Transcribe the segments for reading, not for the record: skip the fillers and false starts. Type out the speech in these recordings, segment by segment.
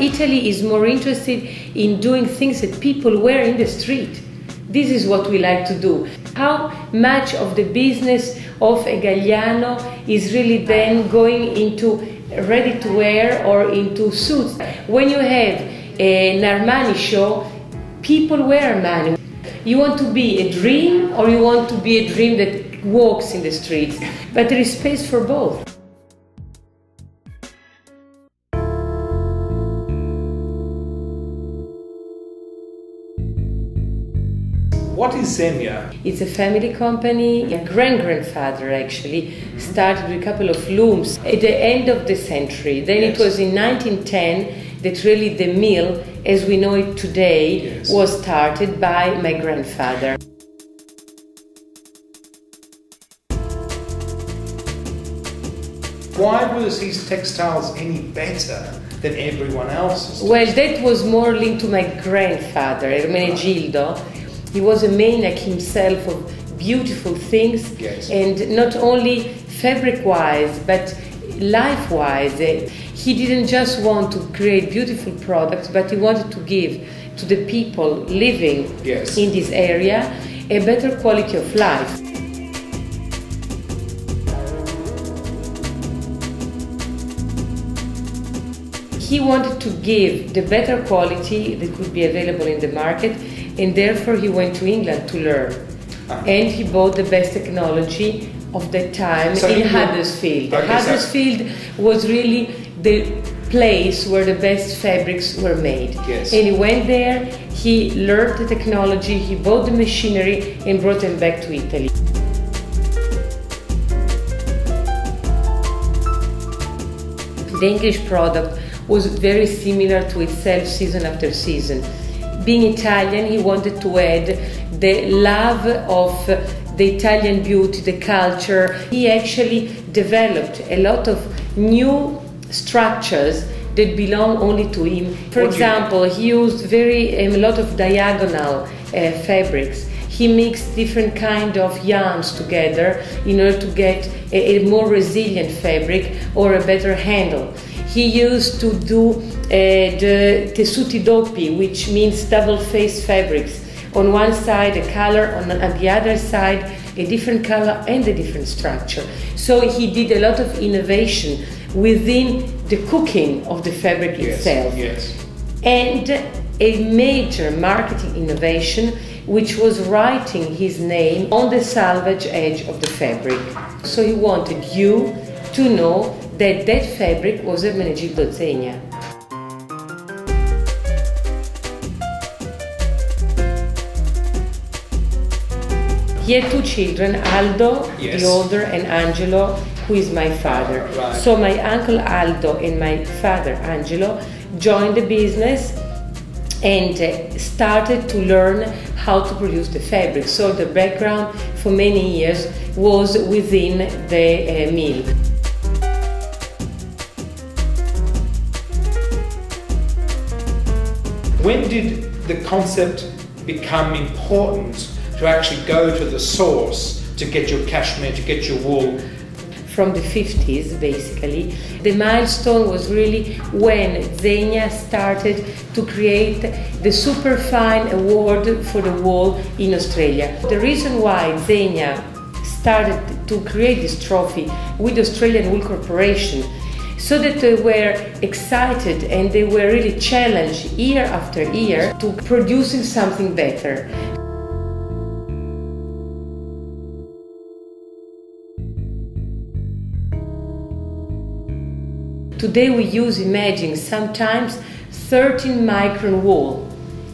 Italy is more interested in doing things that people wear in the street. This is what we like to do. How much of the business of a Galliano is really then going into ready-to-wear or into suits? When you have an Armani show, people wear Armani. You want to be a dream or you want to be a dream that walks in the streets? But there is space for both. What is Zegna? It's a family company. A grandfather actually started with a couple of looms at the end of the century. Then It was in 1910 that really the mill, as we know it today, was started by my grandfather. Why was his textiles any better than everyone else's? Well, that was more linked to my grandfather, Ermenegildo. He was a maniac himself of beautiful things, and not only fabric-wise, but life-wise. He didn't just want to create beautiful products, but he wanted to give to the people living in this area a better quality of life. He wanted to give the better quality that could be available in the market, and therefore he went to England to learn. And he bought the best technology of that time in Huddersfield. Huddersfield was really the place where the best fabrics were made. And he went there, he learned the technology, he bought the machinery and brought them back to Italy. The English product was very similar to itself season after season. Being Italian, he wanted to add the love of the Italian beauty, the culture. He actually developed a lot of new structures that belong only to him. For example, he used a lot of diagonal fabrics. He mixed different kind of yarns together in order to get a more resilient fabric or a better handle. He used to do the tessuti doppi, which means double-faced fabrics. On one side a color, on the other side a different color and a different structure. So he did a lot of innovation within the cooking of the fabric itself. And a major marketing innovation, which was writing his name on the selvage edge of the fabric. So he wanted you to know that that fabric was Ermenegildo Zegna. He had two children, Aldo, the older, and Angelo, who is my father. So my uncle Aldo and my father Angelo joined the business and started to learn how to produce the fabric. So the background for many years was within the mill. When did the concept become important to actually go to the source to get your cashmere, to get your wool? From the 50s, basically. The milestone was really when Zegna started to create the Superfine Award for the wool in Australia. The reason why Zegna started to create this trophy with the Australian Wool Corporation, so that they were excited and they were really challenged year after year to producing something better. Today we use, imagine, sometimes 13 micron wool,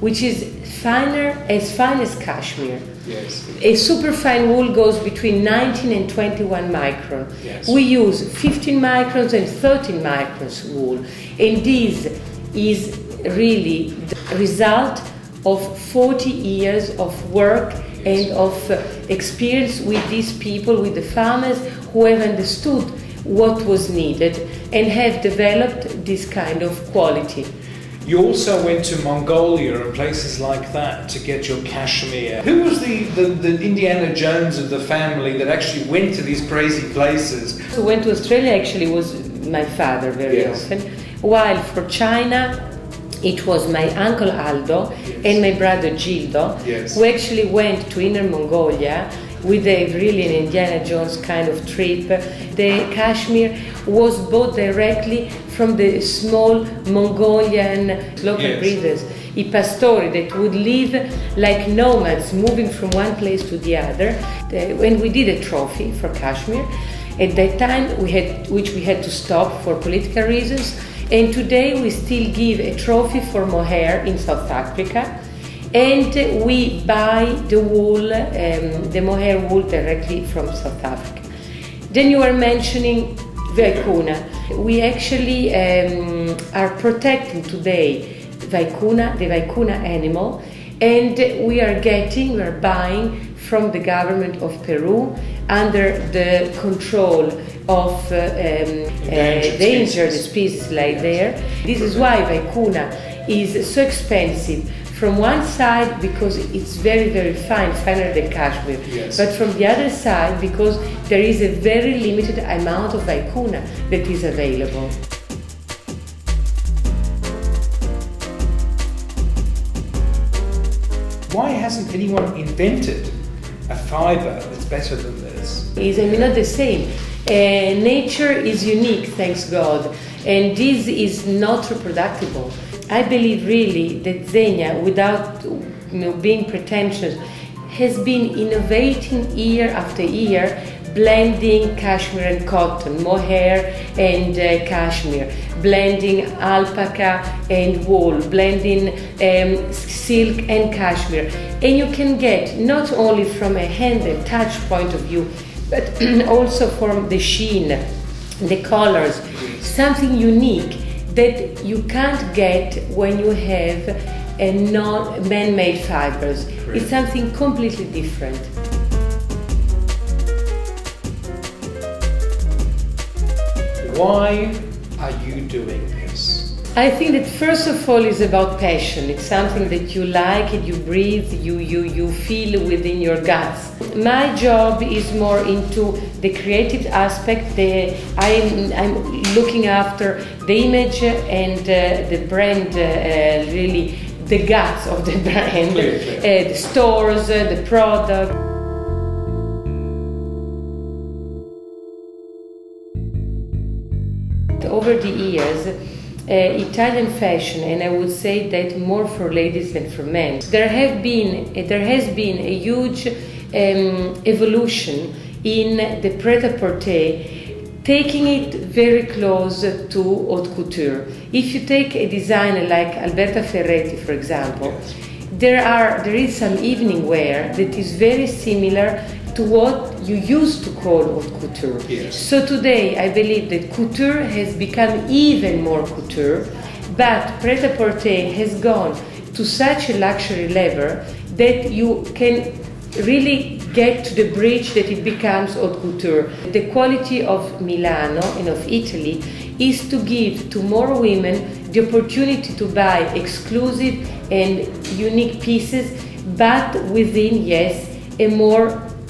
which is fine as cashmere. A superfine wool goes between 19 and 21 micron. We use 15 microns and 13 microns wool. And this is really the result of 40 years of work and of experience with these people, with the farmers who have understood what was needed and have developed this kind of quality. You also went to Mongolia and places like that to get your cashmere. Who was the Indiana Jones of the family that actually went to these crazy places? Who went to Australia actually was my father very often. while for China it was my uncle Aldo and my brother Gildo who actually went to Inner Mongolia with a really an Indiana Jones kind of trip. The cashmere was bought directly from the small Mongolian local breeders, I pastori, that would live like nomads, moving from one place to the other. When we did a trophy for cashmere, at that time which we had to stop for political reasons, and today we still give a trophy for mohair in South Africa, and we buy the wool, the mohair wool directly from South Africa. Then you were mentioning vicuna. We actually are protecting today vicuna, the vicuna animal, and we are buying from the government of Peru under the control of endangered species like there. This is why vicuna is so expensive. From one side, because it's very, very fine, finer than cashmere, but from the other side, because there is a very limited amount of vicuna that is available. Why hasn't anyone invented a fibre that's better than this? It's not the same. Nature is unique, thanks God, and this is not reproducible. I believe really that Zegna, without being pretentious, has been innovating year after year, blending cashmere and cotton, mohair and cashmere, blending alpaca and wool, blending silk and cashmere. And you can get, not only from a hand and touch point of view, but also from the sheen, the colors, something unique that you can't get when you have a non-man-made fibers. It's something completely different. Why are you doing this? I think that first of all it's about passion. It's something that you like, you breathe, you feel within your guts. My job is more into the creative aspect. I'm looking after the image and the brand, really the guts of the brand, the stores, the product. Over the years, Italian fashion, and I would say that more for ladies than for men, there has been a huge evolution in the pret-a-porter, taking it very close to haute couture. If you take a designer like Alberta Ferretti, for example, there is some evening wear that is very similar to what you used to call haute couture. So today I believe that couture has become even more couture, but pret-a-porter has gone to such a luxury level that you can really get to the bridge that it becomes haute couture. The quality of Milano and of Italy is to give to more women the opportunity to buy exclusive and unique pieces, but within,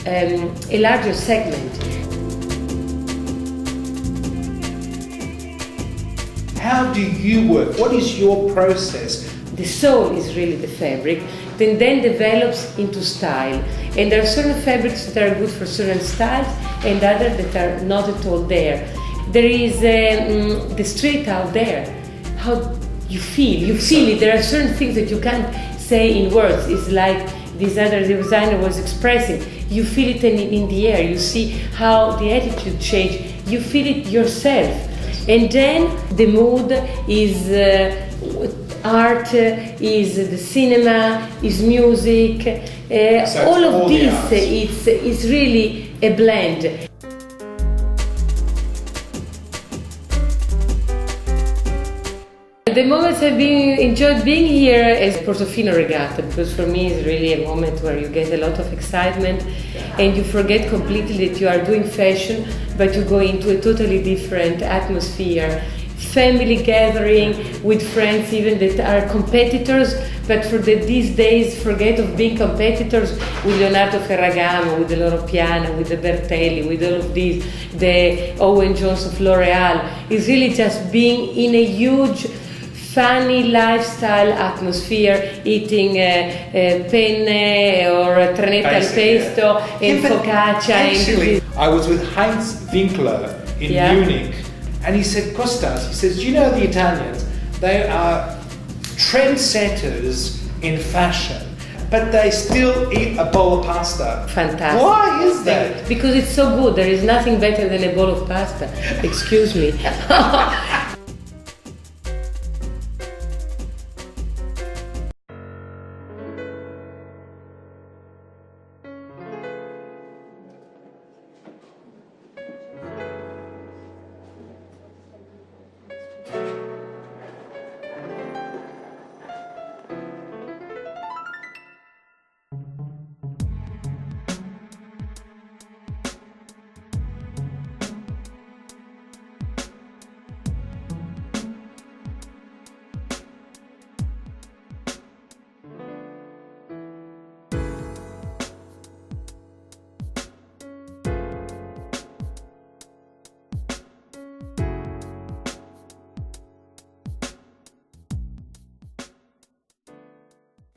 a larger segment. How do you work? What is your process? The soul is really the fabric, then develops into style. And there are certain fabrics that are good for certain styles and others that are not at all there. There is the street out there. How you feel it. There are certain things that you can't say in words. It's like this other designer was expressing. You feel it in the air. You see how the attitude change. You feel it yourself. And then the mood is art, is the cinema, is music. So all of this is really a blend. The moments I've enjoyed being here is Portofino Regatta, because for me it's really a moment where you get a lot of excitement and you forget completely that you are doing fashion, but you go into a totally different atmosphere, family gathering with friends even that are competitors, but these days forget of being competitors with Leonardo Ferragamo, with the Loro Piana, with the Bertelli, with all of these, the Owen Jones of L'Oreal. It's really just being in a huge funny lifestyle atmosphere, eating penne or trenetta al pesto and focaccia. Actually, I was with Heinz Winkler in Munich, and he said, Costas, he says, do you know the Italians? They are trendsetters in fashion, but they still eat a bowl of pasta. Fantastic. Why is that? Because it's so good. There is nothing better than a bowl of pasta. Excuse me.